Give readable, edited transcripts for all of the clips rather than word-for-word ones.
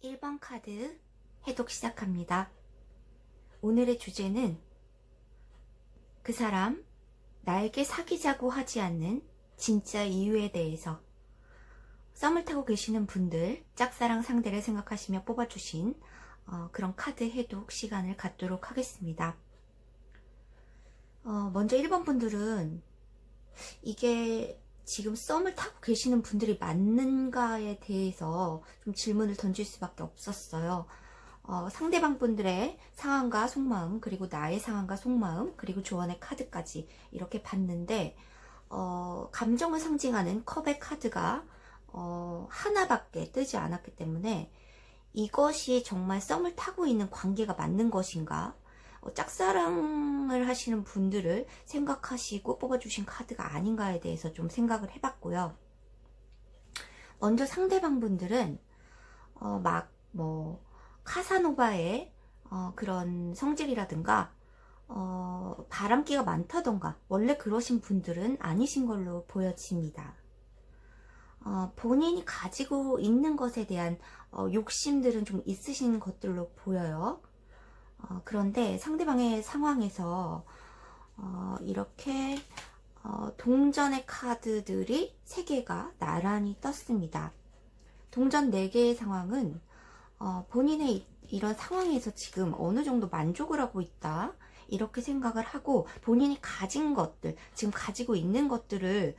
1번 카드 해독 시작합니다. 오늘의 주제는 그 사람 나에게 사귀자고 하지 않는 진짜 이유에 대해서, 썸을 타고 계시는 분들, 짝사랑 상대를 생각하시며 뽑아주신 그런 카드 해독 시간을 갖도록 하겠습니다. 먼저 1번 분들은 이게 지금 썸을 타고 계시는 분들이 맞는가에 대해서 좀 질문을 던질 수밖에 없었어요. 상대방 분들의 상황과 속마음, 그리고 나의 상황과 속마음, 그리고 조언의 카드까지 이렇게 봤는데, 감정을 상징하는 컵의 카드가 하나밖에 뜨지 않았기 때문에 이것이 정말 썸을 타고 있는 관계가 맞는 것인가, 짝사랑을 하시는 분들을 생각하시고 뽑아주신 카드가 아닌가에 대해서 좀 생각을 해봤고요. 먼저 상대방 분들은 카사노바의 그런 성질이라든가 바람기가 많다던가 원래 그러신 분들은 아니신 걸로 보여집니다. 본인이 가지고 있는 것에 대한 욕심들은 좀 있으신 것들로 보여요. 그런데 상대방의 상황에서 이렇게 동전의 카드들이 3개가 나란히 떴습니다. 동전 4개의 상황은 본인의 이런 상황에서 지금 어느 정도 만족을 하고 있다, 이렇게 생각을 하고 본인이 가진 것들, 지금 가지고 있는 것들을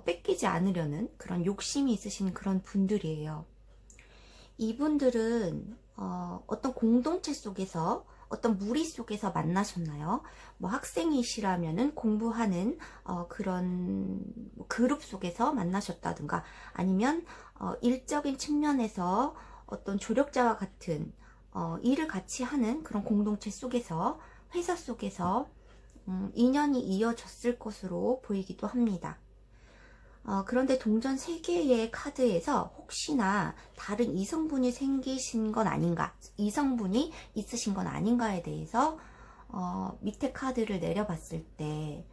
뺏기지 않으려는 그런 욕심이 있으신 그런 분들이에요. 이분들은 어떤 공동체 속에서, 어떤 무리 속에서 만나셨나요? 학생이시라면은 공부하는 그런 그룹 속에서 만나셨다든가, 아니면 일적인 측면에서 어떤 조력자와 같은 일을 같이 하는 그런 공동체 속에서, 회사 속에서 인연이 이어졌을 것으로 보이기도 합니다. 그런데 동전 3개의 카드에서 혹시나 다른 이성분이 생기신 건 아닌가, 이성분이 있으신 건 아닌가에 대해서 밑에 카드를 내려봤을 때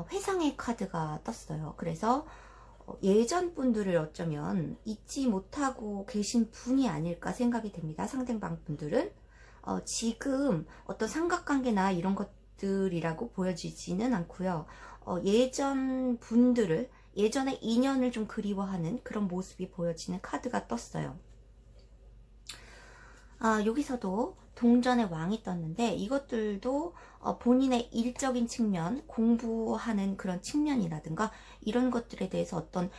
회상의 카드가 떴어요. 그래서 예전 분들을 어쩌면 잊지 못하고 계신 분이 아닐까 생각이 됩니다. 상대방 분들은 지금 어떤 삼각관계나 이런 것들이라고 보여지지는 않고요. 예전 분들을, 예전의 인연을 좀 그리워하는 그런 모습이 보여지는 카드가 떴어요. 여기서도 동전의 왕이 떴는데, 이것들도 본인의 일적인 측면, 공부하는 그런 측면이라든가 이런 것들에 대해서 어떤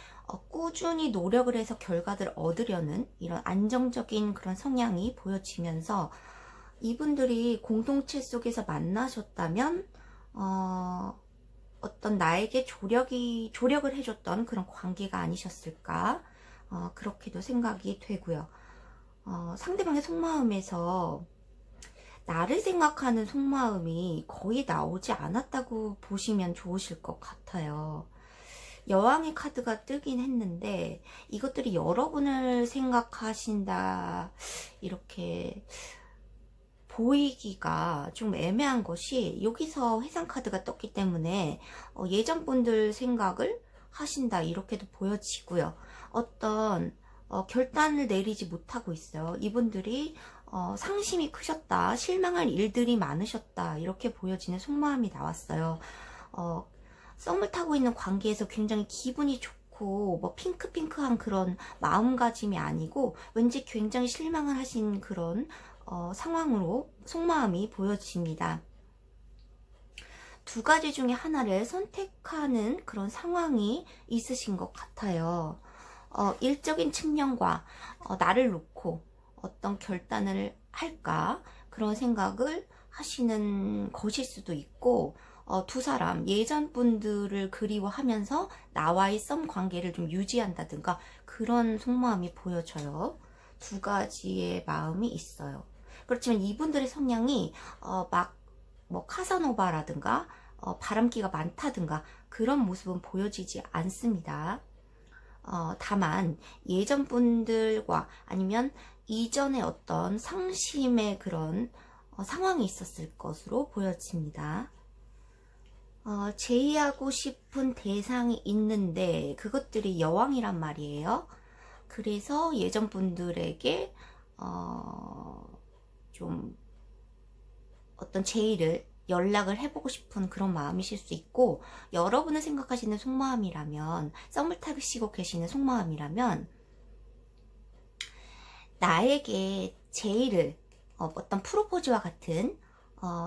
꾸준히 노력을 해서 결과들을 얻으려는 이런 안정적인 그런 성향이 보여지면서, 이분들이 공동체 속에서 만나셨다면 어떤 나에게 조력을 해줬던 그런 관계가 아니셨을까, 그렇게도 생각이 되고요. 상대방의 속마음에서 나를 생각하는 속마음이 거의 나오지 않았다고 보시면 좋으실 것 같아요. 여왕의 카드가 뜨긴 했는데 이것들이 여러분을 생각하신다, 이렇게 보이기가 좀 애매한 것이, 여기서 회상 카드가 떴기 때문에 예전 분들 생각을 하신다, 이렇게도 보여지고요. 어떤 결단을 내리지 못하고 있어요. 이분들이 상심이 크셨다, 실망할 일들이 많으셨다, 이렇게 보여지는 속마음이 나왔어요. 썸을 타고 있는 관계에서 굉장히 기분이 좋고 핑크핑크한 그런 마음가짐이 아니고, 왠지 굉장히 실망을 하신 그런 상황으로 속마음이 보여집니다. 2가지 중에 하나를 선택하는 그런 상황이 있으신 것 같아요. 일적인 측면과 나를 놓고 어떤 결단을 할까, 그런 생각을 하시는 것일 수도 있고, 2사람, 예전 분들을 그리워하면서 나와의 썸 관계를 좀 유지한다든가, 그런 속마음이 보여져요. 2가지의 마음이 있어요. 그렇지만 이분들의 성향이 카사노바라든가 바람기가 많다든가 그런 모습은 보여지지 않습니다. 다만 예전 분들과 아니면 이전에 어떤 상심의 그런 상황이 있었을 것으로 보여집니다. 제의하고 싶은 대상이 있는데 그것들이 여왕이란 말이에요. 그래서 예전 분들에게 좀 어떤 제의를 연락을 해보고 싶은 그런 마음이실 수 있고, 여러분을 생각하시는 속마음이라면, 썸을 타시고 계시는 속마음이라면 나에게 제의를 어떤 프로포즈와 같은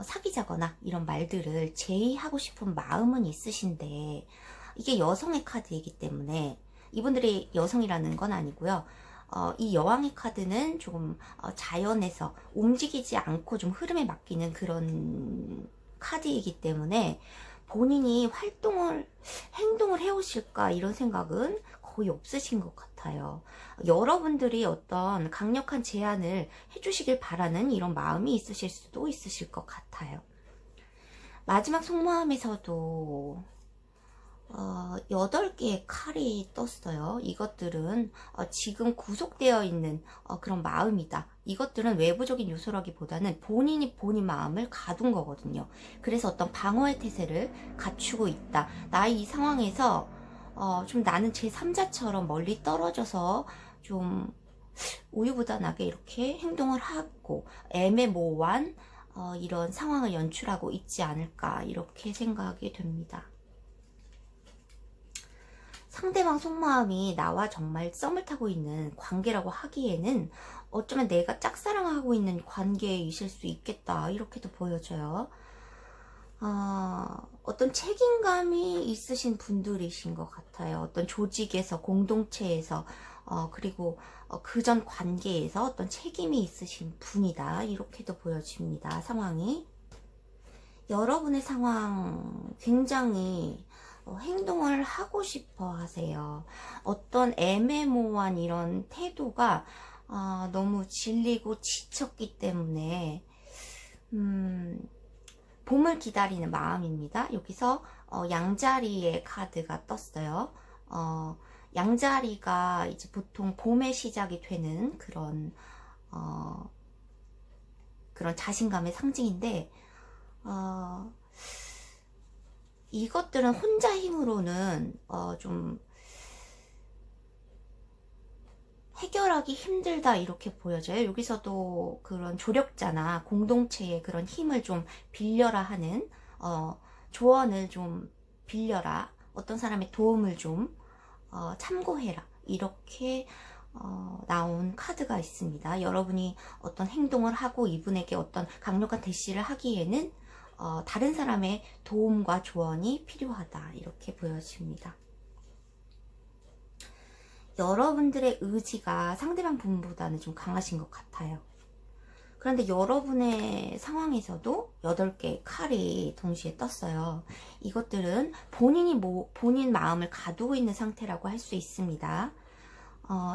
사귀자거나 이런 말들을 제의하고 싶은 마음은 있으신데, 이게 여성의 카드이기 때문에, 이분들이 여성이라는 건 아니고요. 이 여왕의 카드는 조금 자연에서 움직이지 않고 좀 흐름에 맡기는 그런 카드이기 때문에, 본인이 행동을 해오실까 이런 생각은 거의 없으신 것 같아요. 여러분들이 어떤 강력한 제안을 해주시길 바라는 이런 마음이 있으실 수도 있으실 것 같아요. 마지막 속마음에서도 8개의 칼이 떴어요. 이것들은 지금 구속되어 있는 그런 마음이다. 이것들은 외부적인 요소라기보다는 본인이 본인 마음을 가둔 거거든요. 그래서 어떤 방어의 태세를 갖추고 있다. 나 이 상황에서 좀 나는 제3자처럼 멀리 떨어져서 좀 우유부단하게 이렇게 행동을 하고 애매모호한 이런 상황을 연출하고 있지 않을까, 이렇게 생각이 됩니다. 상대방 속마음이 나와 정말 썸을 타고 있는 관계라고 하기에는 어쩌면 내가 짝사랑하고 있는 관계이실 수 있겠다, 이렇게도 보여져요. 어떤 책임감이 있으신 분들이신 것 같아요. 어떤 조직에서, 공동체에서, 그리고 그전 관계에서 어떤 책임이 있으신 분이다, 이렇게도 보여집니다. 상황이. 여러분의 상황 굉장히 행동을 하고 싶어 하세요. 어떤 애매모호한 이런 태도가 너무 질리고 지쳤기 때문에 봄을 기다리는 마음입니다. 여기서 양자리의 카드가 떴어요. 양자리가 이제 보통 봄의 시작이 되는 그런 자신감의 상징인데, 이것들은 혼자 힘으로는 좀 해결하기 힘들다, 이렇게 보여져요. 여기서도 그런 조력자나 공동체의 그런 힘을 좀 빌려라 하는, 조언을 좀 빌려라, 어떤 사람의 도움을 좀 참고해라, 이렇게 나온 카드가 있습니다. 여러분이 어떤 행동을 하고 이분에게 어떤 강력한 대시를 하기에는 다른 사람의 도움과 조언이 필요하다, 이렇게 보여집니다. 여러분들의 의지가 상대방 분보다는 좀 강하신 것 같아요. 그런데 여러분의 상황에서도 8개의 칼이 동시에 떴어요. 이것들은 본인 마음을 가두고 있는 상태라고 할 수 있습니다.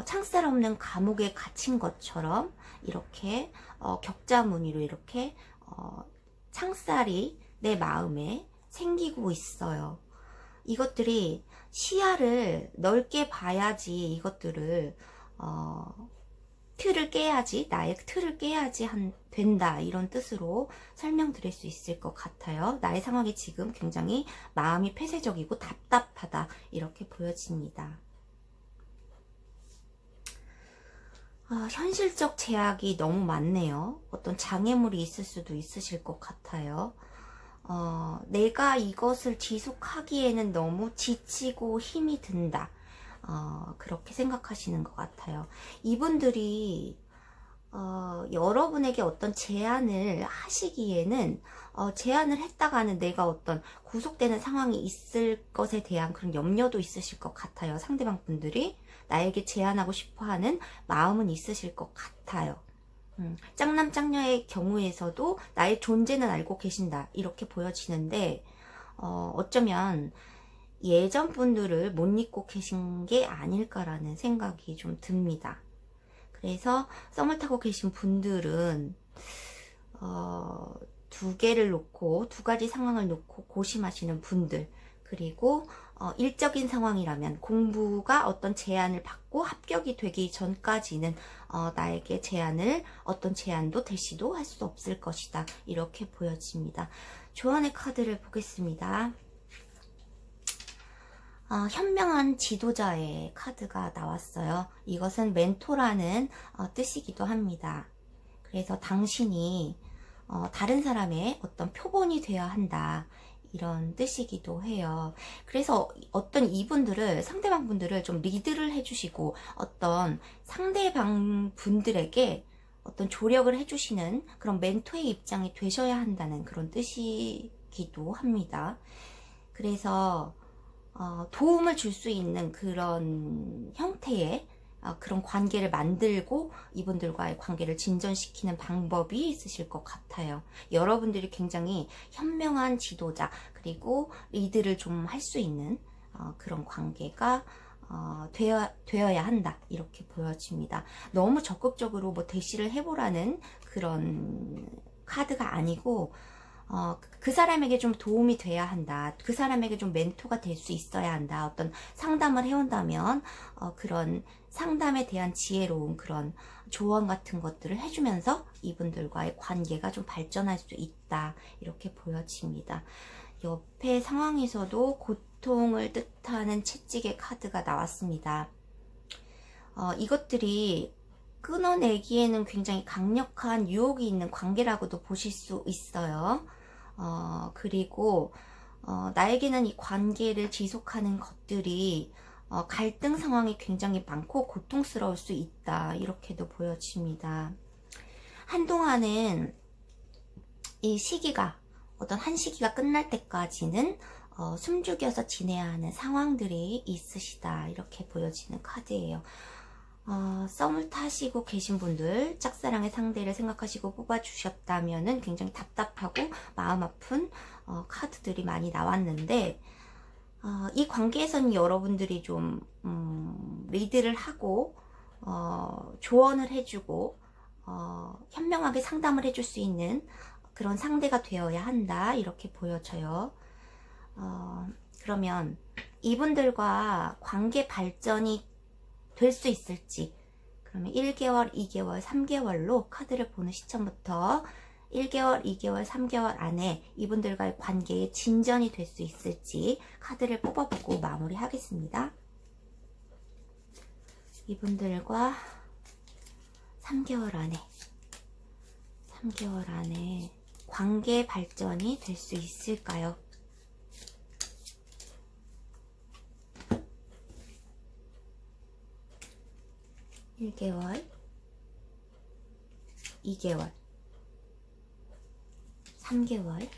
창살 없는 감옥에 갇힌 것처럼 이렇게 격자 무늬로 이렇게 창살이 내 마음에 생기고 있어요. 이것들이 시야를 넓게 봐야지, 이것들을 틀을 깨야지, 나의 틀을 깨야지 된다, 이런 뜻으로 설명드릴 수 있을 것 같아요. 나의 상황이 지금 굉장히 마음이 폐쇄적이고 답답하다, 이렇게 보여집니다. 현실적 제약이 너무 많네요. 어떤 장애물이 있을 수도 있으실 것 같아요. 내가 이것을 지속하기에는 너무 지치고 힘이 든다, 그렇게 생각하시는 것 같아요. 이분들이 여러분에게 어떤 제안을 하시기에는 제안을 했다가는 내가 어떤 구속되는 상황이 있을 것에 대한 그런 염려도 있으실 것 같아요. 상대방 분들이 나에게 제안하고 싶어하는 마음은 있으실 것 같아요. 짝남 짝녀의 경우에서도 나의 존재는 알고 계신다, 이렇게 보여지는데 어쩌면 예전 분들을 못 잊고 계신 게 아닐까라는 생각이 좀 듭니다. 그래서 썸을 타고 계신 분들은 2개를 놓고, 2가지 상황을 놓고 고심하시는 분들, 그리고 일적인 상황이라면 공부가 어떤 제안을 받고 합격이 되기 전까지는 나에게 어떤 제안도 대시도 할 수 없을 것이다, 이렇게 보여집니다. 조언의 카드를 보겠습니다. 현명한 지도자의 카드가 나왔어요. 이것은 멘토라는 뜻이기도 합니다. 그래서 당신이 다른 사람의 어떤 표본이 되어야 한다, 이런 뜻이기도 해요. 그래서 어떤 이분들을, 상대방 분들을 좀 리드를 해주시고 어떤 상대방 분들에게 어떤 조력을 해주시는 그런 멘토의 입장이 되셔야 한다는 그런 뜻이기도 합니다. 그래서 도움을 줄 수 있는 그런 형태의 그런 관계를 만들고 이분들과의 관계를 진전시키는 방법이 있으실 것 같아요. 여러분들이 굉장히 현명한 지도자, 그리고 리드를 좀 할 수 있는 그런 관계가 되어야 한다, 이렇게 보여집니다. 너무 적극적으로 뭐 대시를 해보라는 그런 카드가 아니고 그 사람에게 좀 도움이 돼야 한다, 그 사람에게 좀 멘토가 될 수 있어야 한다, 어떤 상담을 해온다면 그런 상담에 대한 지혜로운 그런 조언 같은 것들을 해주면서 이분들과의 관계가 좀 발전할 수 있다, 이렇게 보여집니다. 옆에 상황에서도 고통을 뜻하는 채찍의 카드가 나왔습니다. 이것들이 끊어내기에는 굉장히 강력한 유혹이 있는 관계라고도 보실 수 있어요. 그리고 나에게는 이 관계를 지속하는 것들이 갈등 상황이 굉장히 많고 고통스러울 수 있다, 이렇게도 보여집니다. 한동안은 이 시기가, 어떤 한 시기가 끝날 때까지는 숨죽여서 지내야 하는 상황들이 있으시다, 이렇게 보여지는 카드예요. 썸을 타시고 계신 분들, 짝사랑의 상대를 생각하시고 뽑아주셨다면은 굉장히 답답하고 마음 아픈 카드들이 많이 나왔는데, 이 관계에서는 여러분들이 좀 리드를 하고 조언을 해주고 현명하게 상담을 해줄 수 있는 그런 상대가 되어야 한다, 이렇게 보여져요. 그러면 이분들과 관계 발전이 될 수 있을지, 그러면 1개월, 2개월, 3개월로 카드를 보는 시점부터 1개월, 2개월, 3개월 안에 이분들과의 관계에 진전이 될 수 있을지 카드를 뽑아보고 마무리하겠습니다. 이분들과 3개월 안에 관계 발전이 될 수 있을까요? 일 1개월, 2개월, 3개월.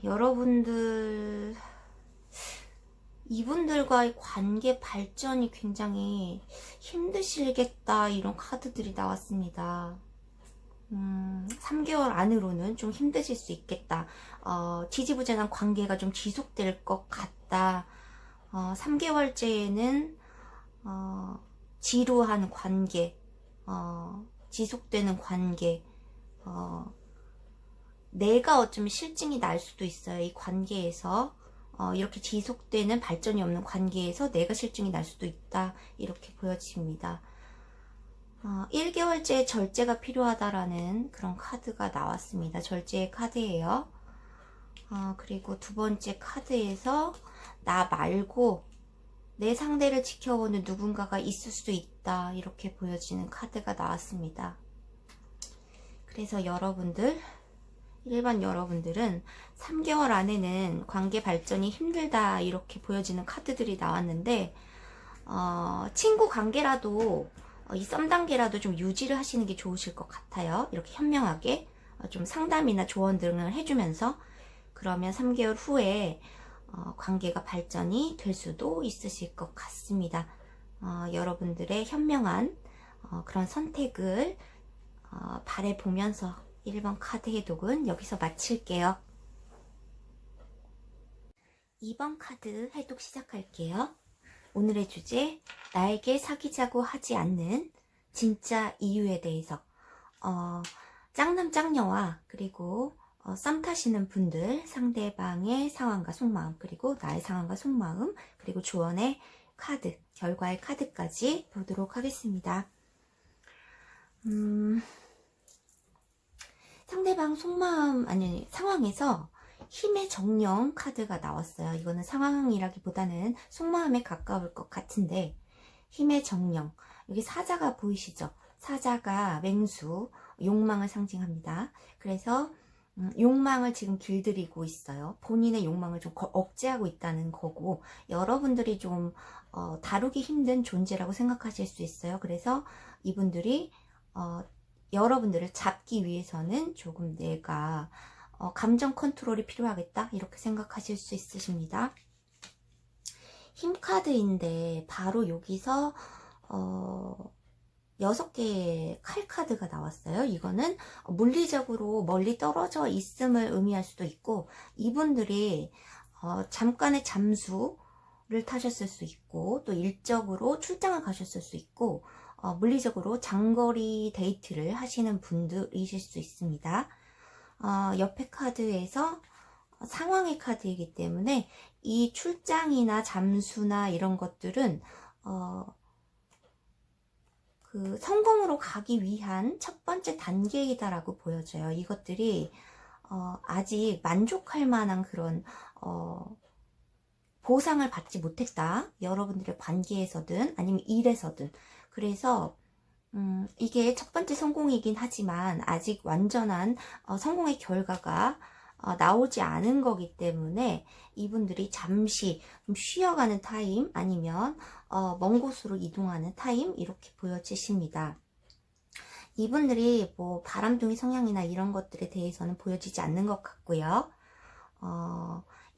여러분들, 이분들과의 관계 발전이 굉장히 힘드시겠다, 이런 카드들이 나왔습니다. 3개월 안으로는 좀 힘드실 수 있겠다. 지지부진한 관계가 좀 지속될 것 같다. 3개월째에는 지루한 관계, 지속되는 관계, 내가 어쩌면 실증이 날 수도 있어요. 이 관계에서 이렇게 지속되는 발전이 없는 관계에서 내가 실증이 날 수도 있다, 이렇게 보여집니다. 1개월째 절제가 필요하다라는 그런 카드가 나왔습니다. 절제의 카드예요. 그리고 두 번째 카드에서 나 말고 내 상대를 지켜보는 누군가가 있을 수도 있다, 이렇게 보여지는 카드가 나왔습니다. 그래서 여러분들, 일반 여러분들은 3개월 안에는 관계 발전이 힘들다, 이렇게 보여지는 카드들이 나왔는데, 친구 관계라도 이 썸 단계라도 좀 유지를 하시는 게 좋으실 것 같아요. 이렇게 현명하게 좀 상담이나 조언 등을 해주면서, 그러면 3개월 후에 관계가 발전이 될 수도 있으실 것 같습니다. 여러분들의 현명한 그런 선택을 바라보면서 1번 카드 해독은 여기서 마칠게요. 2번 카드 해독 시작할게요. 오늘의 주제, 나에게 사귀자고 하지 않는 진짜 이유에 대해서, 짝남 짝녀와 그리고 썸 타시는 분들, 상대방의 상황과 속마음, 그리고 나의 상황과 속마음, 그리고 조언의 카드, 결과의 카드까지 보도록 하겠습니다. 상대방 속마음, 아니, 상황에서 힘의 정령 카드가 나왔어요. 이거는 상황이라기보다는 속마음에 가까울 것 같은데, 힘의 정령. 여기 사자가 보이시죠? 사자가 맹수, 욕망을 상징합니다. 그래서 욕망을 지금 길들이고 있어요. 본인의 욕망을 좀 억제하고 있다는 거고, 여러분들이 좀 다루기 힘든 존재라고 생각하실 수 있어요. 그래서 이분들이 여러분들을 잡기 위해서는 조금 내가 감정 컨트롤이 필요하겠다, 이렇게 생각하실 수 있으십니다. 힘 카드인데 바로 여기서 6개의 칼 카드가 나왔어요. 이거는 물리적으로 멀리 떨어져 있음을 의미할 수도 있고, 이분들이 잠깐의 잠수를 타셨을 수 있고, 또 일적으로 출장을 가셨을 수 있고, 물리적으로 장거리 데이트를 하시는 분들이실 수 있습니다. 옆에 카드에서 상황의 카드이기 때문에 이 출장이나 잠수나 이런 것들은 그 성공으로 가기 위한 첫 번째 단계이다라고 보여져요. 이것들이 아직 만족할 만한 그런 보상을 받지 못했다. 여러분들의 관계에서든 아니면 일에서든. 그래서 이게 첫 번째 성공이긴 하지만 아직 완전한 성공의 결과가 나오지 않은 거기 때문에 이분들이 잠시 좀 쉬어가는 타임, 아니면 먼 곳으로 이동하는 타임, 이렇게 보여지십니다. 이분들이 뭐 바람둥이 성향이나 이런 것들에 대해서는 보여지지 않는 것 같고요.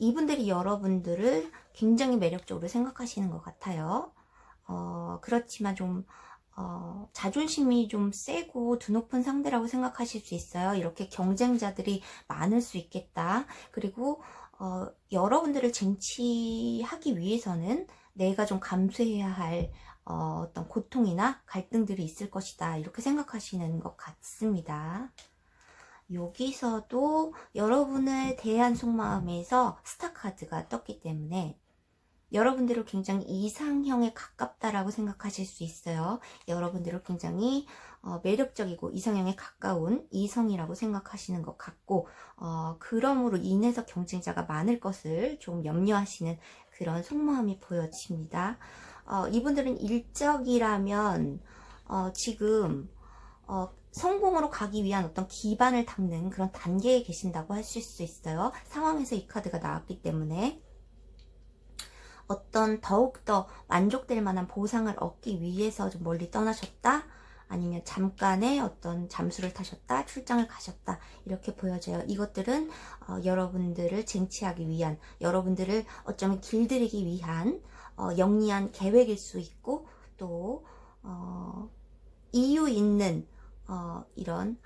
이분들이 여러분들을 굉장히 매력적으로 생각하시는 것 같아요. 그렇지만 좀 자존심이 좀 세고 드높은 상대라고 생각하실 수 있어요. 이렇게 경쟁자들이 많을 수 있겠다. 그리고 여러분들을 쟁취하기 위해서는 내가 좀 감수해야 할 어떤 고통이나 갈등들이 있을 것이다, 이렇게 생각하시는 것 같습니다. 여기서도 여러분에 대한 속마음에서 스타 카드가 떴기 때문에 여러분들을 굉장히 이상형에 가깝다라고 생각하실 수 있어요. 여러분들을 굉장히 매력적이고 이상형에 가까운 이성이라고 생각하시는 것 같고, 그럼으로 인해서 경쟁자가 많을 것을 좀 염려하시는 그런 속마음이 보여집니다. 이분들은 일적이라면 지금 성공으로 가기 위한 어떤 기반을 닦는 그런 단계에 계신다고 하실 수 있어요. 상황에서 이 카드가 나왔기 때문에 어떤 더욱더 만족될 만한 보상을 얻기 위해서 좀 멀리 떠나셨다, 아니면 잠깐의 어떤 잠수를 타셨다, 출장을 가셨다, 이렇게 보여져요. 이것들은 여러분들을 쟁취하기 위한, 여러분들을 어쩌면 길들이기 위한 영리한 계획일 수 있고, 또 이유 있는 이런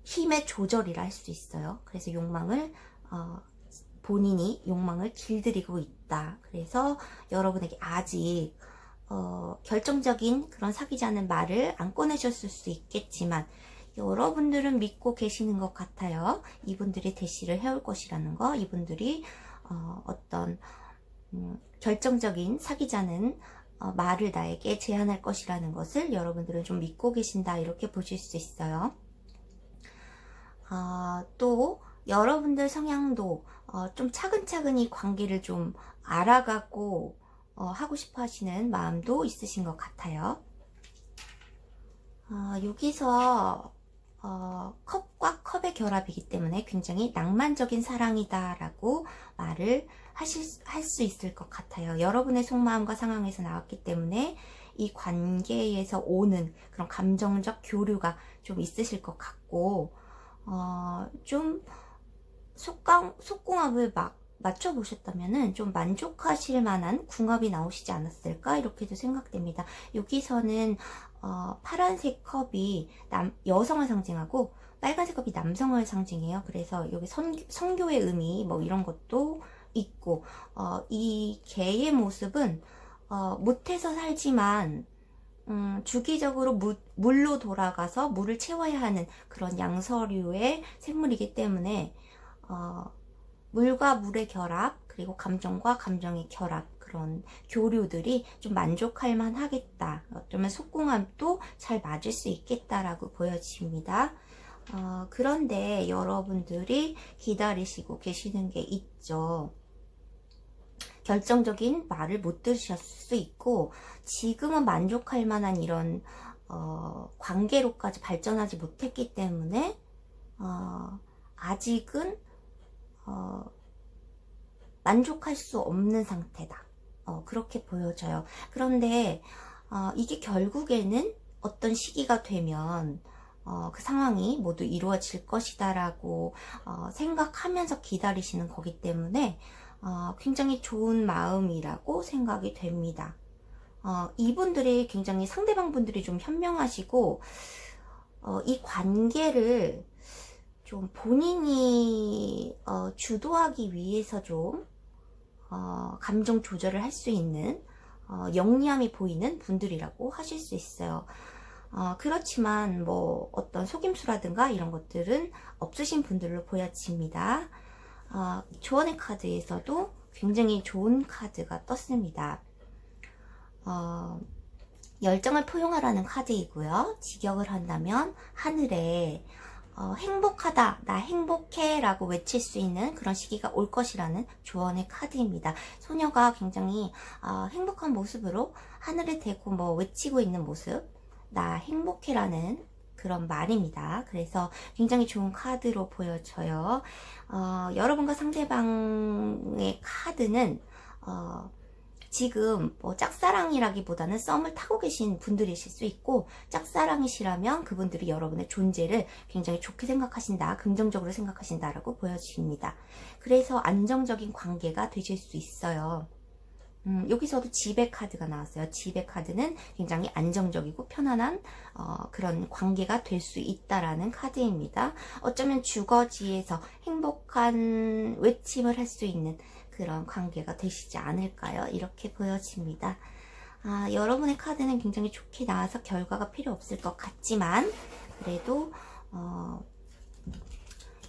힘의 조절이라 할 수 있어요. 그래서 본인이 욕망을 길들이고 있다. 그래서 여러분에게 아직 결정적인 그런 사귀자는 말을 안 꺼내셨을 수 있겠지만, 여러분들은 믿고 계시는 것 같아요. 이분들이 대시를 해올 것이라는 거, 이분들이 어떤 결정적인 사귀자는 말을 나에게 제안할 것이라는 것을 여러분들은 좀 믿고 계신다, 이렇게 보실 수 있어요. 또 여러분들 성향도 좀 차근차근히 관계를 좀 알아가고 하고 싶어 하시는 마음도 있으신 것 같아요. 여기서 컵과 컵의 결합이기 때문에 굉장히 낭만적인 사랑이다 라고 말을 할 수 있을 것 같아요. 여러분의 속마음과 상황에서 나왔기 때문에 이 관계에서 오는 그런 감정적 교류가 좀 있으실 것 같고, 좀 속궁합을 맞춰보셨다면 좀 만족하실 만한 궁합이 나오시지 않았을까, 이렇게도 생각됩니다. 여기서는 파란색 컵이 여성을 상징하고 빨간색 컵이 남성을 상징해요. 그래서 여기 성교의 의미 뭐 이런 것도 있고, 이 개의 모습은 못해서 살지만 주기적으로 물로 돌아가서 물을 채워야 하는 그런 양서류의 생물이기 때문에 물과 물의 결합, 그리고 감정과 감정의 결합, 그런 교류들이 좀 만족할 만하겠다. 어쩌면 속궁합도 잘 맞을 수 있겠다라고 보여집니다. 그런데 여러분들이 기다리시고 계시는 게 있죠. 결정적인 말을 못 들으셨을 수 있고, 지금은 만족할 만한 이런 관계로까지 발전하지 못했기 때문에 아직은 만족할 수 없는 상태다. 그렇게 보여져요. 그런데 이게 결국에는 어떤 시기가 되면 그 상황이 모두 이루어질 것이다 라고 생각하면서 기다리시는 거기 때문에 굉장히 좋은 마음이라고 생각이 됩니다. 이분들이 굉장히 상대방 분들이 좀 현명하시고 이 관계를 좀 본인이 주도하기 위해서 좀 감정 조절을 할 수 있는 영리함이 보이는 분들이라고 하실 수 있어요. 그렇지만 뭐 어떤 속임수라든가 이런 것들은 없으신 분들로 보여집니다. 조언의 카드에서도 굉장히 좋은 카드가 떴습니다. 열정을 포용하라는 카드이고요. 직역을 한다면 하늘에 행복하다, 나 행복해 라고 외칠 수 있는 그런 시기가 올 것이라는 조언의 카드입니다. 소녀가 굉장히 행복한 모습으로 하늘을 대고 뭐 외치고 있는 모습, 나 행복해 라는 그런 말입니다. 그래서 굉장히 좋은 카드로 보여져요. 여러분과 상대방의 카드는 지금 뭐 짝사랑이라기보다는 썸을 타고 계신 분들이실 수 있고, 짝사랑이시라면 그분들이 여러분의 존재를 굉장히 좋게 생각하신다, 긍정적으로 생각하신다라고 보여집니다. 그래서 안정적인 관계가 되실 수 있어요. 여기서도 지배 카드가 나왔어요. 지배 카드는 굉장히 안정적이고 편안한 그런 관계가 될 수 있다라는 카드입니다. 어쩌면 주거지에서 행복한 외침을 할 수 있는 그런 관계가 되시지 않을까요? 이렇게 보여집니다. 여러분의 카드는 굉장히 좋게 나와서 결과가 필요 없을 것 같지만, 그래도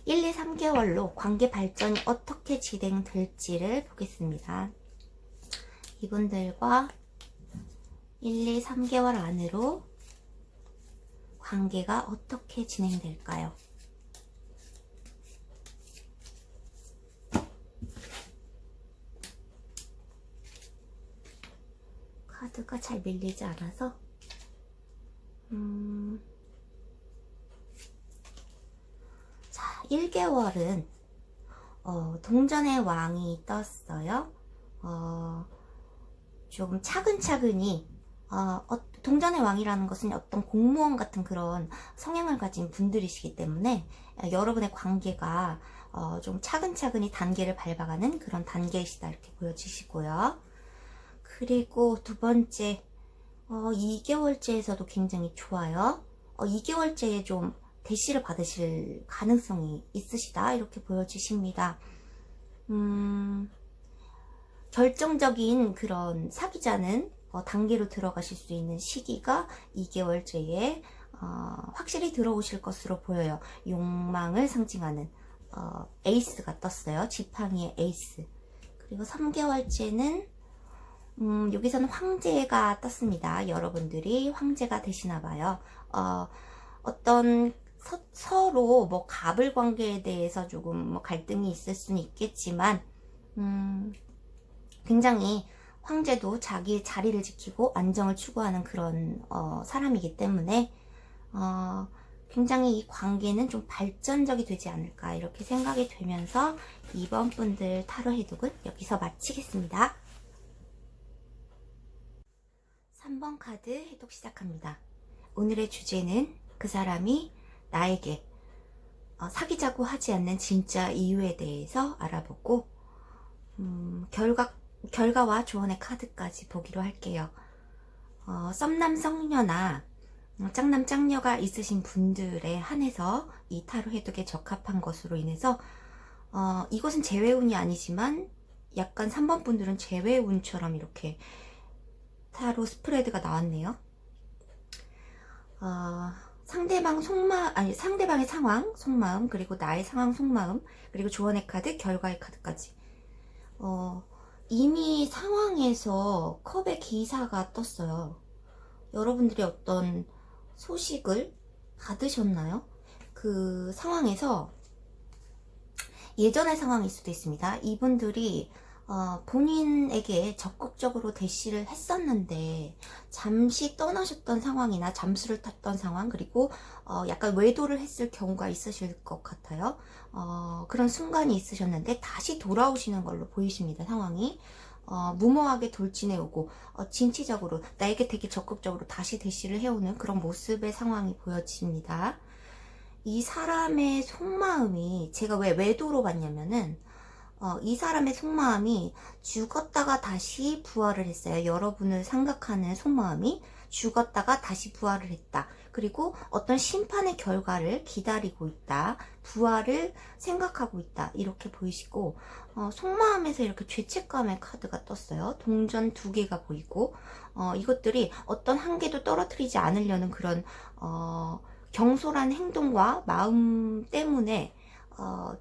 1, 2, 3개월로 관계 발전이 어떻게 진행될지를 보겠습니다. 이분들과 1, 2, 3개월 안으로 관계가 어떻게 진행될까요? 카드가 잘 밀리지 않아서 자, 1개월은 동전의 왕이 떴어요. 조금 차근차근히 동전의 왕이라는 것은 어떤 공무원 같은 그런 성향을 가진 분들이시기 때문에 여러분의 관계가 좀 차근차근히 단계를 밟아가는 그런 단계이시다 이렇게 보여지시고요. 그리고 두 번째, 2개월째에서도 굉장히 좋아요. 2개월째에 좀 대시를 받으실 가능성이 있으시다 이렇게 보여지십니다. 결정적인 그런 사귀자는 단계로 들어가실 수 있는 시기가 2개월째에 확실히 들어오실 것으로 보여요. 욕망을 상징하는 에이스가 떴어요. 지팡이의 에이스. 그리고 3개월째는 여기서는 황제가 떴습니다. 여러분들이 황제가 되시나봐요. 어떤 서로 뭐 갑을 관계에 대해서 조금 뭐 갈등이 있을 수는 있겠지만 굉장히 황제도 자기의 자리를 지키고 안정을 추구하는 그런 사람이기 때문에 굉장히 이 관계는 좀 발전적이 되지 않을까 이렇게 생각이 되면서 이번 분들 타로 해독은 여기서 마치겠습니다. 3번 카드 해독 시작합니다. 오늘의 주제는 그 사람이 나에게 사귀자고 하지 않는 진짜 이유에 대해서 알아보고 결과와 조언의 카드까지 보기로 할게요. 썸남 썸녀나 짝남 짝녀가 있으신 분들에 한해서 이 타로 해독에 적합한 것으로 인해서 이것은 재회운이 아니지만 약간 3번 분들은 재회운처럼 이렇게 타로 스프레드가 나왔네요. 상대방의 상황, 속마음, 그리고 나의 상황, 속마음, 그리고 조언의 카드, 결과의 카드까지. 이미 상황에서 컵의 기사가 떴어요. 여러분들이 어떤 소식을 받으셨나요? 그 상황에서 예전의 상황일 수도 있습니다. 이분들이 본인에게 적극적으로 대시를 했었는데 잠시 떠나셨던 상황이나 잠수를 탔던 상황, 그리고 약간 외도를 했을 경우가 있으실 것 같아요. 그런 순간이 있으셨는데 다시 돌아오시는 걸로 보이십니다. 상황이 무모하게 돌진해 오고 진취적으로 나에게 되게 적극적으로 다시 대시를 해오는 그런 모습의 상황이 보여집니다. 이 사람의 속마음이, 제가 왜 외도로 봤냐면은 이 사람의 속마음이 죽었다가 다시 부활을 했어요. 여러분을 생각하는 속마음이 죽었다가 다시 부활을 했다. 그리고 어떤 심판의 결과를 기다리고 있다. 부활을 생각하고 있다. 이렇게 보이시고 속마음에서 이렇게 죄책감의 카드가 떴어요. 동전 2개가 보이고 이것들이 어떤 한 개도 떨어뜨리지 않으려는 그런 경솔한 행동과 마음 때문에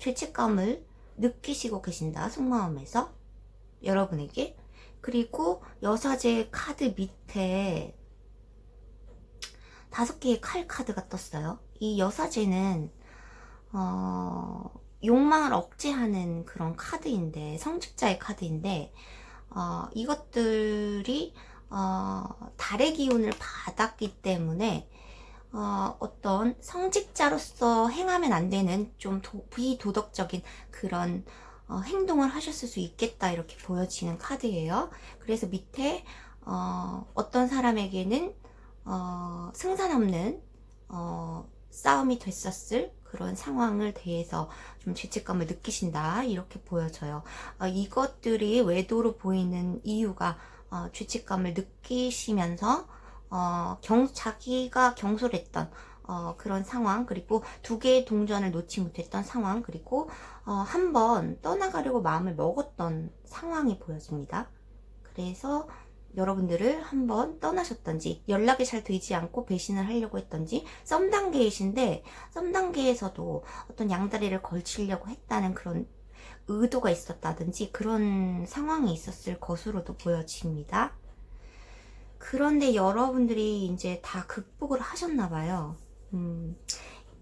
죄책감을 느끼시고 계신다. 속마음에서 여러분에게. 그리고 여사제 카드 밑에 5개의 칼 카드가 떴어요. 이 여사제는 욕망을 억제하는 그런 카드인데, 성직자의 카드인데 이것들이 달의 기운을 받았기 때문에 어떤 성직자로서 행하면 안 되는 좀 비도덕적인 그런 행동을 하셨을 수 있겠다, 이렇게 보여지는 카드예요. 그래서 밑에 어떤 사람에게는 승산 없는 싸움이 됐었을 그런 상황을 대해서 좀 죄책감을 느끼신다, 이렇게 보여져요. 이것들이 외도로 보이는 이유가 죄책감을 느끼시면서 자기가 경솔했던 그런 상황, 그리고 2개의 동전을 놓지 못했던 상황, 그리고 한번 떠나가려고 마음을 먹었던 상황이 보여집니다. 그래서 여러분들을 한번 떠나셨던지, 연락이 잘 되지 않고 배신을 하려고 했던지, 썸 단계이신데 썸 단계에서도 어떤 양다리를 걸치려고 했다는 그런 의도가 있었다든지 그런 상황이 있었을 것으로도 보여집니다. 그런데 여러분들이 이제 다 극복을 하셨나봐요.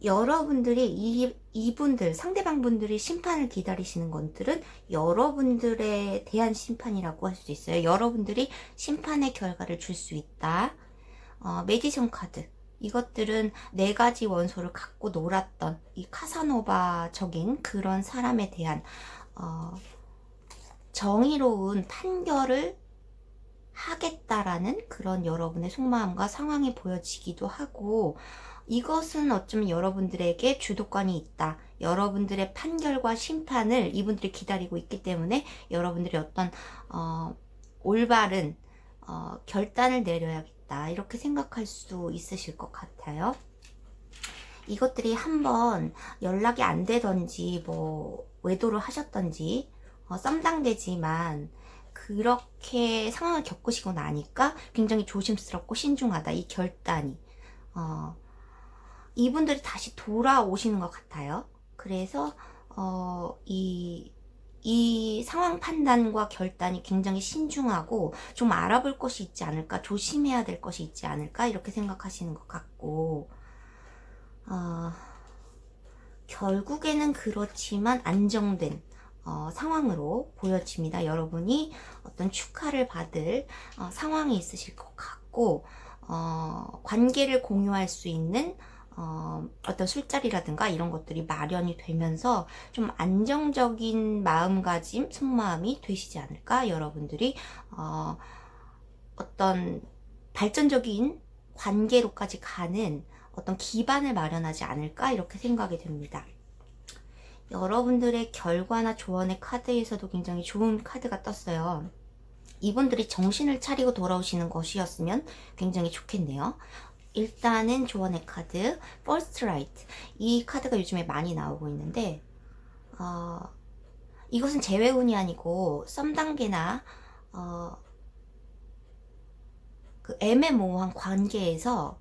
여러분들이 이분들, 상대방 분들이 심판을 기다리시는 것들은 여러분들에 대한 심판이라고 할 수 있어요. 여러분들이 심판의 결과를 줄 수 있다. 매지션 카드. 이것들은 4가지 원소를 갖고 놀았던 이 카사노바적인 그런 사람에 대한 정의로운 판결을 하겠다라는 그런 여러분의 속마음과 상황이 보여지기도 하고, 이것은 어쩌면 여러분들에게 주도권이 있다. 여러분들의 판결과 심판을 이분들이 기다리고 있기 때문에 여러분들이 어떤 올바른 결단을 내려야겠다, 이렇게 생각할 수 있으실 것 같아요. 이것들이 한번 연락이 안 되던지 뭐 외도를 하셨던지 썸당되지만 그렇게 상황을 겪으시고 나니까 굉장히 조심스럽고 신중하다, 이 결단이 이분들이 다시 돌아오시는 것 같아요. 그래서 이 상황 판단과 결단이 굉장히 신중하고 좀 알아볼 것이 있지 않을까, 조심해야 될 것이 있지 않을까, 이렇게 생각하시는 것 같고, 결국에는 그렇지만 안정된 상황으로 보여집니다. 여러분이 어떤 축하를 받을 상황이 있으실 것 같고, 관계를 공유할 수 있는 어떤 술자리라든가 이런 것들이 마련이 되면서 좀 안정적인 마음가짐, 속마음이 되시지 않을까. 여러분들이 어떤 발전적인 관계로까지 가는 어떤 기반을 마련하지 않을까, 이렇게 생각이 됩니다. 여러분들의 결과나 조언의 카드에서도 굉장히 좋은 카드가 떴어요. 이분들이 정신을 차리고 돌아오시는 것이었으면 굉장히 좋겠네요. 일단은 조언의 카드 First Light, 이 카드가 요즘에 많이 나오고 있는데 이것은 재회운이 아니고 썸 단계나 그 애매모호한 관계에서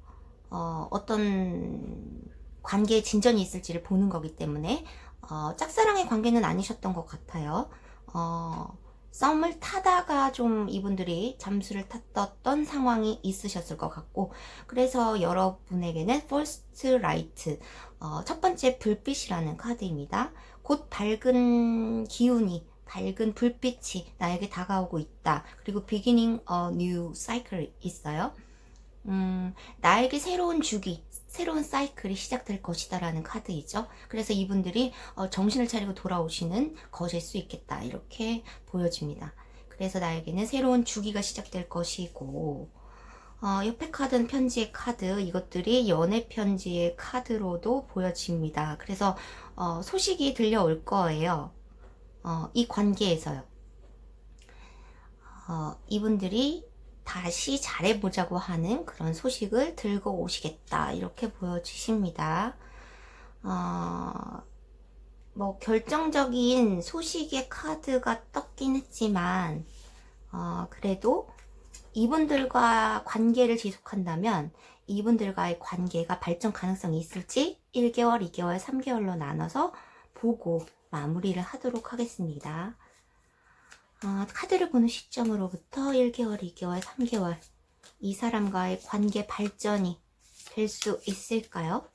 어떤 관계에 진전이 있을지를 보는 거기 때문에 짝사랑의 관계는 아니셨던 것 같아요. 썸을 타다가 좀 이분들이 잠수를 탔던 상황이 있으셨을 것 같고, 그래서 여러분에게는 First Light, 첫 번째 불빛이라는 카드입니다. 곧 밝은 기운이, 밝은 불빛이 나에게 다가오고 있다. 그리고 Beginning a New Cycle 있어요. 나에게 새로운 주기, 새로운 사이클이 시작될 것이다 라는 카드이죠. 그래서 이분들이 정신을 차리고 돌아오시는 것일 수 있겠다, 이렇게 보여집니다. 그래서 나에게는 새로운 주기가 시작될 것이고, 옆에 카드는 편지의 카드, 이것들이 연애 편지의 카드로도 보여집니다. 그래서 소식이 들려올 거예요. 이 관계에서요. 이분들이 다시 잘해보자고 하는 그런 소식을 들고 오시겠다, 이렇게 보여지십니다. 뭐 결정적인 소식의 카드가 떴긴 했지만 그래도 이분들과 관계를 지속한다면 이분들과의 관계가 발전 가능성이 있을지 1개월, 2개월, 3개월로 나눠서 보고 마무리를 하도록 하겠습니다. 카드를 보는 시점으로부터 1개월, 2개월, 3개월 이 사람과의 관계 발전이 될 수 있을까요?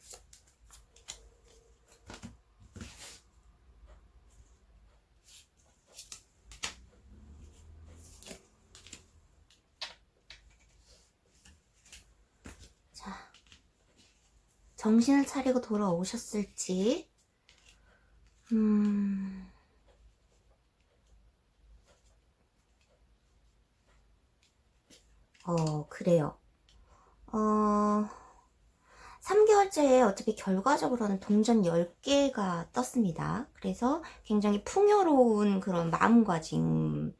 자, 정신을 차리고 돌아오셨을지, 그래요. 3개월째에 어차피 결과적으로는 동전 10개가 떴습니다. 그래서 굉장히 풍요로운 그런 마음가짐을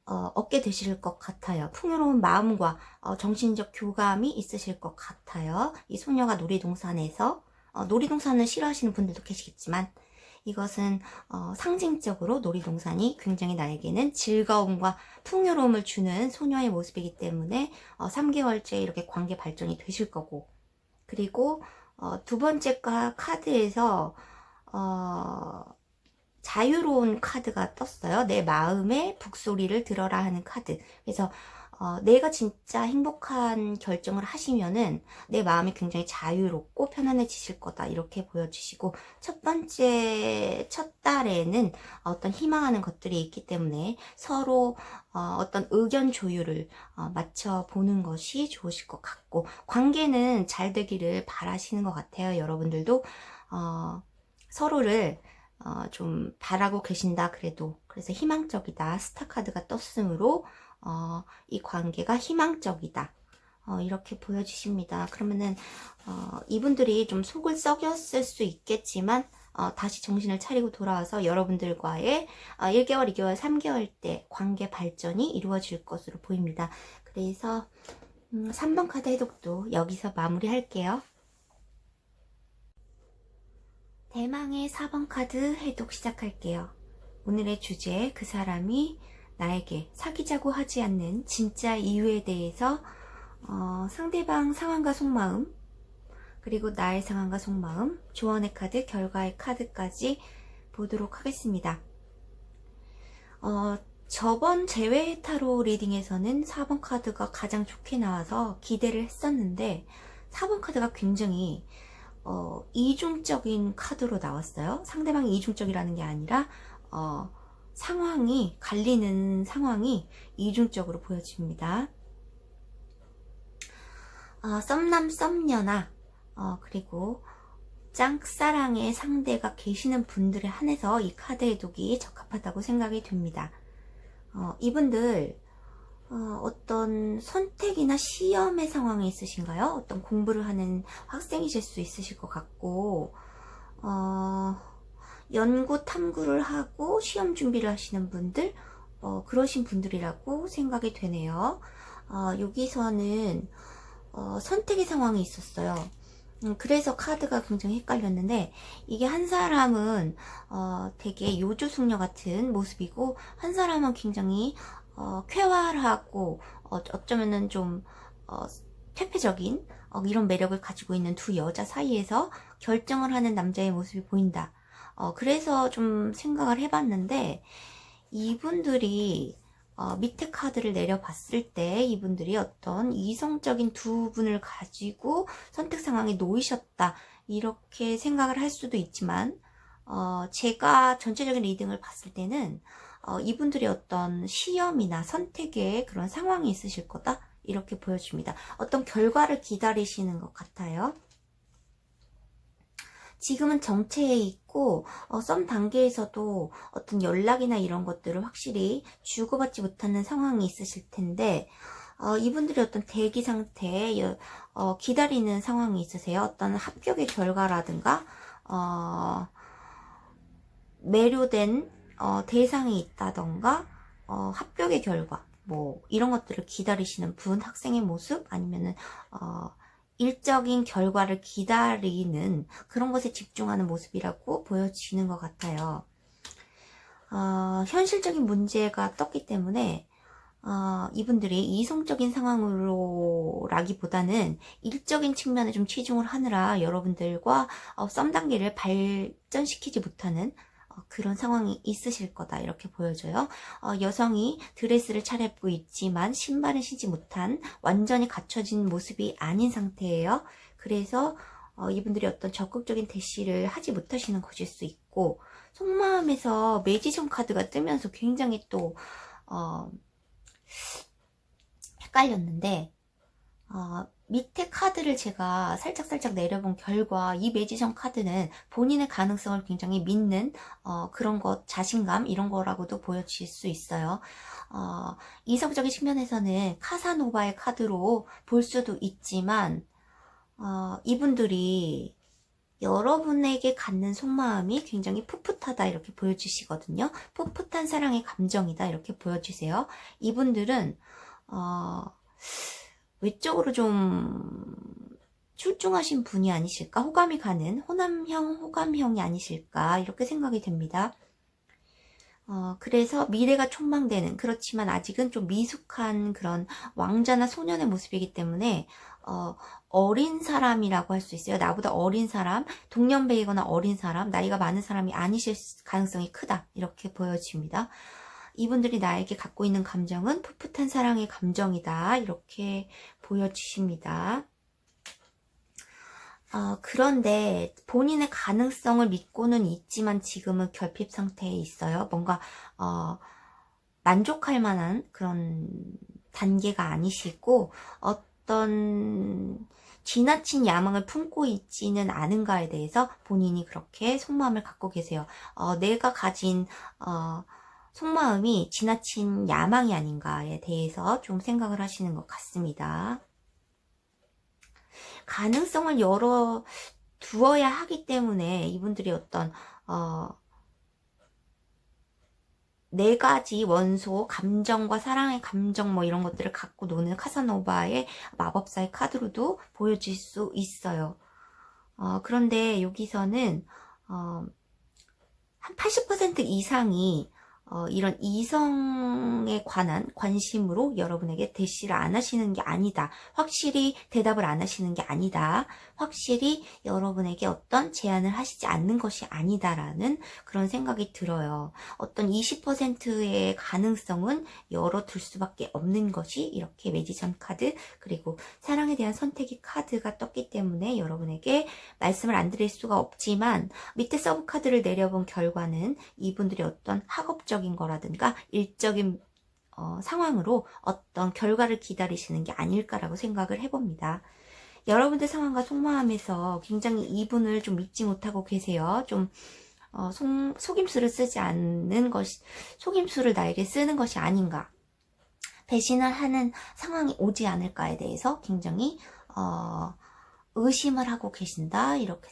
얻게 되실 것 같아요. 풍요로운 마음과 정신적 교감이 있으실 것 같아요. 이 소녀가 놀이동산에서, 놀이동산을 싫어하시는 분들도 계시겠지만, 이것은 상징적으로 놀이동산이 굉장히 나에게는 즐거움과 풍요로움을 주는 소녀의 모습이기 때문에 3개월째 이렇게 관계 발전이 되실 거고, 그리고 두 번째 카드에서 자유로운 카드가 떴어요. 내 마음의 북소리를 들어라 하는 카드. 그래서 내가 진짜 행복한 결정을 하시면은 내 마음이 굉장히 자유롭고 편안해지실 거다, 이렇게 보여주시고, 첫 달에는 어떤 희망하는 것들이 있기 때문에 서로 어떤 의견 조율을 맞춰보는 것이 좋으실 것 같고, 관계는 잘 되기를 바라시는 것 같아요. 여러분들도 서로를 좀 바라고 계신다 그래도. 그래서 희망적이다, 스타카드가 떴으므로 이 관계가 희망적이다, 이렇게 보여주십니다. 그러면은 이분들이 좀 속을 썩였을 수 있겠지만 다시 정신을 차리고 돌아와서 여러분들과의 1개월, 2개월, 3개월 때 관계 발전이 이루어질 것으로 보입니다. 그래서 3번 카드 해독도 여기서 마무리할게요. 대망의 4번 카드 해독 시작할게요. 오늘의 주제, 그 사람이 나에게 사귀자고 하지 않는 진짜 이유에 대해서 상대방 상황과 속마음, 그리고 나의 상황과 속마음, 조언의 카드, 결과의 카드까지 보도록 하겠습니다. 저번 제외 타로 리딩에서는 4번 카드가 가장 좋게 나와서 기대를 했었는데 4번 카드가 굉장히 이중적인 카드로 나왔어요. 상대방이 이중적이라는 게 아니라 상황이, 갈리는 상황이 이중적으로 보여집니다. 썸남 썸녀나 그리고 짝사랑의 상대가 계시는 분들에 한해서 이 카드 해독이 적합하다고 생각이 됩니다. 이분들 어떤 선택이나 시험의 상황에 있으신가요? 어떤 공부를 하는 학생이실 수 있으실 것 같고, 연구 탐구를 하고 시험 준비를 하시는 분들, 그러신 분들이라고 생각이 되네요. 여기서는 선택의 상황이 있었어요. 그래서 카드가 굉장히 헷갈렸는데, 이게 한 사람은 되게 요조숙녀 같은 모습이고, 한 사람은 굉장히 쾌활하고 어쩌면은 좀 퇴폐적인 이런 매력을 가지고 있는 두 여자 사이에서 결정을 하는 남자의 모습이 보인다. 그래서 좀 생각을 해봤는데, 이분들이 밑에 카드를 내려봤을 때 이분들이 어떤 이성적인 두 분을 가지고 선택 상황에 놓이셨다 이렇게 생각을 할 수도 있지만 제가 전체적인 리딩을 봤을 때는 이분들이 어떤 시험이나 선택의 그런 상황이 있으실 거다 이렇게 보여줍니다. 어떤 결과를 기다리시는 것 같아요. 지금은 정체에 있고 썸 단계에서도 어떤 연락이나 이런 것들을 확실히 주고받지 못하는 상황이 있으실 텐데 이분들이 어떤 대기 상태에 기다리는 상황이 있으세요. 어떤 합격의 결과라든가 매료된 대상이 있다던가 합격의 결과 뭐 이런 것들을 기다리시는 분, 학생의 모습 아니면은 일적인 결과를 기다리는 그런 것에 집중하는 모습이라고 보여지는 것 같아요. 현실적인 문제가 떴기 때문에 이분들이 이성적인 상황으로라기보다는 일적인 측면에 좀 치중을 하느라 여러분들과 썸 단계를 발전시키지 못하는 그런 상황이 있으실 거다 이렇게 보여져요. 여성이 드레스를 차려입고 있지만 신발은 신지 못한 완전히 갖춰진 모습이 아닌 상태예요. 그래서 이분들이 어떤 적극적인 대시를 하지 못하시는 것일 수 있고 속마음에서 매지션 카드가 뜨면서 굉장히 또 헷갈렸는데 밑에 카드를 제가 살짝 내려본 결과 이 매지션 카드는 본인의 가능성을 굉장히 믿는 그런 것, 자신감 이런 거라고도 보여질 수 있어요. 이성적인 측면에서는 카사노바의 카드로 볼 수도 있지만 이분들이 여러분에게 갖는 속마음이 굉장히 풋풋하다 이렇게 보여주시거든요. 풋풋한 사랑의 감정이다 이렇게 보여주세요. 이분들은 외적으로 좀 출중하신 분이 아니실까? 호감이 가는 호감형이 아니실까? 이렇게 생각이 됩니다. 그래서 미래가 촉망되는 그렇지만 아직은 좀 미숙한 그런 왕자나 소년의 모습이기 때문에 어린 사람이라고 할 수 있어요. 나보다 어린 사람, 동년배이거나 어린 사람, 나이가 많은 사람이 아니실 가능성이 크다 이렇게 보여집니다. 이분들이 나에게 갖고 있는 감정은 풋풋한 사랑의 감정이다 이렇게 보여주십니다. 그런데 본인의 가능성을 믿고는 있지만 지금은 결핍 상태에 있어요. 뭔가 만족할 만한 그런 단계가 아니시고 어떤 지나친 야망을 품고 있지는 않은가에 대해서 본인이 그렇게 속마음을 갖고 계세요. 내가 가진 속마음이 지나친 야망이 아닌가에 대해서 좀 생각을 하시는 것 같습니다. 가능성을 열어 두어야 하기 때문에 이분들이 어떤 네 가지 원소, 감정과 사랑의 감정 뭐 이런 것들을 갖고 노는 카사노바의 마법사의 카드로도 보여질 수 있어요. 그런데 여기서는 한 80% 이상이 이런 이성에 관한 관심으로 여러분에게 대시를 안 하시는 게 아니다. 확실히 대답을 안 하시는 게 아니다. 확실히 여러분에게 어떤 제안을 하시지 않는 것이 아니다라는 그런 생각이 들어요. 어떤 20%의 가능성은 열어둘 수밖에 없는 것이 이렇게 매지션 카드 그리고 사랑에 대한 선택의 카드가 떴기 때문에 여러분에게 말씀을 안 드릴 수가 없지만 밑에 서브 카드를 내려본 결과는 이분들이 어떤 학업적인 거라든가 일적인 상황으로 어떤 결과를 기다리시는 게 아닐까라고 생각을 해봅니다. 여러분들 상황과 속마음에서 굉장히 이분을 좀 믿지 못하고 계세요. 좀 속임수를 쓰지 않는 것이 속임수를 나에게 쓰는 것이 아닌가 배신을 하는 상황이 오지 않을까에 대해서 굉장히 의심을 하고 계신다 이렇게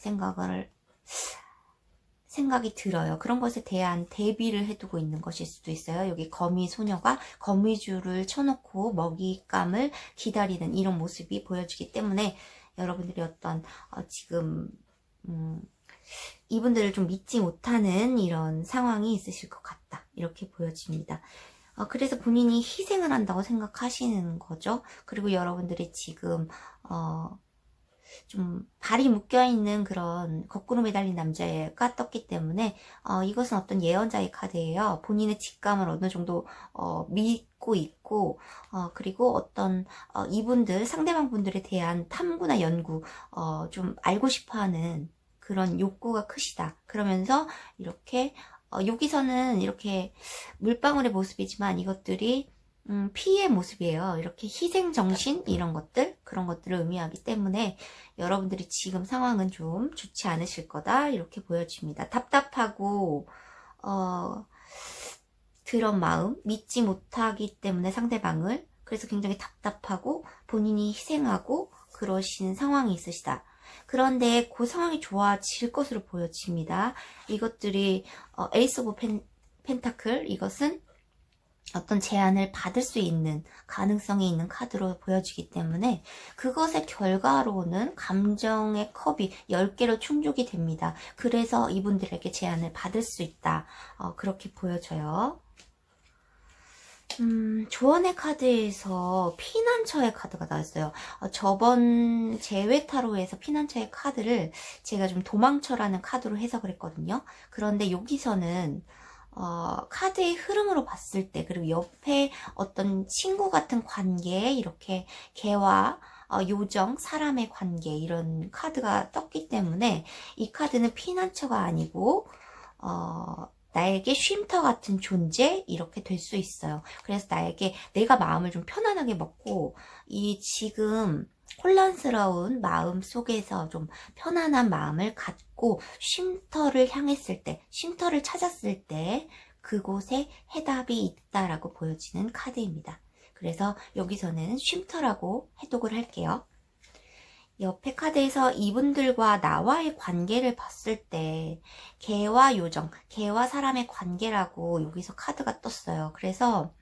생각이 들어요. 그런 것에 대한 대비를 해두고 있는 것일 수도 있어요. 여기 거미 소녀가 거미줄을 쳐놓고 먹잇감을 기다리는 이런 모습이 보여지기 때문에 여러분들이 어떤 지금 이분들을 좀 믿지 못하는 이런 상황이 있으실 것 같다. 이렇게 보여집니다. 그래서 본인이 희생을 한다고 생각하시는 거죠. 그리고 여러분들이 지금 좀 발이 묶여있는 그런 거꾸로 매달린 남자가 떴기 때문에 이것은 어떤 예언자의 카드예요. 본인의 직감을 어느 정도 믿고 있고 그리고 어떤 이분들 상대방 분들에 대한 탐구나 연구 좀 알고 싶어하는 그런 욕구가 크시다. 그러면서 이렇게 여기서는 이렇게 물방울의 모습이지만 이것들이 피의 모습이에요. 이렇게 희생정신 이런 것들 그런 것들을 의미하기 때문에 여러분들이 지금 상황은 좀 좋지 않으실 거다 이렇게 보여집니다. 답답하고 그런 마음 믿지 못하기 때문에 상대방을 그래서 굉장히 답답하고 본인이 희생하고 그러신 상황이 있으시다. 그런데 그 상황이 좋아질 것으로 보여집니다. 이것들이 에이스 오브 펜타클 이것은 어떤 제안을 받을 수 있는 가능성이 있는 카드로 보여지기 때문에 그것의 결과로는 감정의 컵이 10개로 충족이 됩니다. 그래서 이분들에게 제안을 받을 수 있다. 그렇게 보여져요. 조언의 카드에서 피난처의 카드가 나왔어요. 저번 제외 타로에서 피난처의 카드를 제가 좀 도망쳐라는 카드로 해석을 했거든요. 그런데 여기서는 카드의 흐름으로 봤을 때 그리고 옆에 어떤 친구 같은 관계 이렇게 개와 요정, 사람의 관계 이런 카드가 떴기 때문에 이 카드는 피난처가 아니고 나에게 쉼터 같은 존재 이렇게 될 수 있어요. 그래서 나에게 내가 마음을 좀 편안하게 먹고 이 지금 혼란스러운 마음 속에서 좀 편안한 마음을 갖고 쉼터를 향했을 때, 쉼터를 찾았을 때 그곳에 해답이 있다라고 보여지는 카드입니다. 그래서 여기서는 쉼터라고 해독을 할게요. 옆에 카드에서 이분들과 나와의 관계를 봤을 때 개와 요정, 개와 사람의 관계라고 여기서 카드가 떴어요. 그래서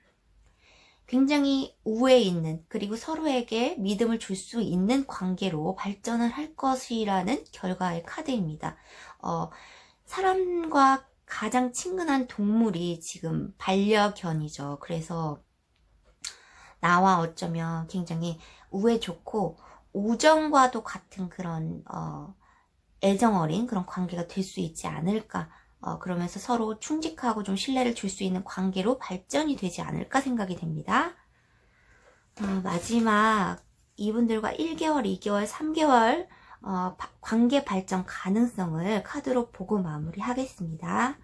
굉장히 우애에 있는 그리고 서로에게 믿음을 줄 수 있는 관계로 발전을 할 것이라는 결과의 카드입니다. 사람과 가장 친근한 동물이 지금 반려견이죠. 그래서 나와 어쩌면 굉장히 우애 좋고 우정과도 같은 그런 애정 어린 그런 관계가 될 수 있지 않을까 그러면서 서로 충직하고 좀 신뢰를 줄 수 있는 관계로 발전이 되지 않을까 생각이 됩니다. 마지막 이분들과 1개월, 2개월, 3개월 관계 발전 가능성을 카드로 보고 마무리하겠습니다.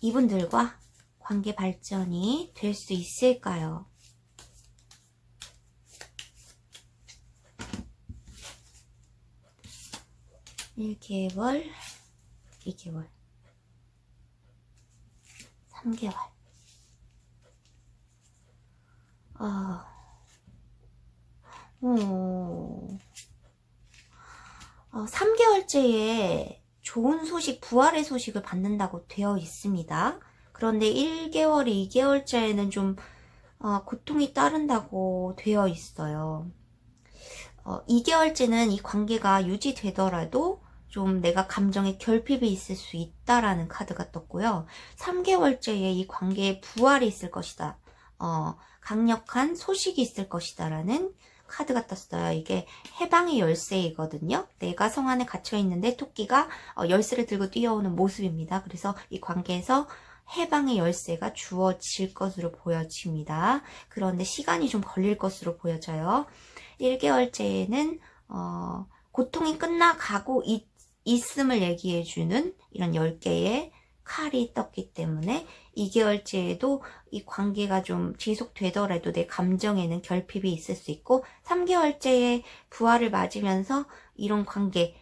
이분들과 관계 발전이 될 수 있을까요? 1개월, 2개월, 3개월. 3개월째에 좋은 소식, 부활의 소식을 받는다고 되어 있습니다. 그런데 1개월, 2개월째에는 좀 고통이 따른다고 되어 있어요. 2개월째는 이 관계가 유지되더라도 좀 내가 감정에 결핍이 있을 수 있다라는 카드가 떴고요. 3개월째에 이 관계에 부활이 있을 것이다. 강력한 소식이 있을 것이다 라는 카드가 떴어요. 이게 해방의 열쇠이거든요. 내가 성 안에 갇혀 있는데 토끼가 열쇠를 들고 뛰어오는 모습입니다. 그래서 이 관계에서 해방의 열쇠가 주어질 것으로 보여집니다. 그런데 시간이 좀 걸릴 것으로 보여져요. 1개월째에는 고통이 끝나가고 있음을 얘기해주는 이런 10개의 칼이 떴기 때문에 2개월째에도 이 관계가 좀 지속되더라도 내 감정에는 결핍이 있을 수 있고 3개월째에 부활을 맞으면서 이런 관계,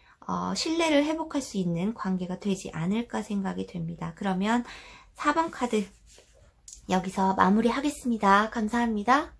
신뢰를 회복할 수 있는 관계가 되지 않을까 생각이 됩니다. 그러면 4번 카드 여기서 마무리하겠습니다. 감사합니다.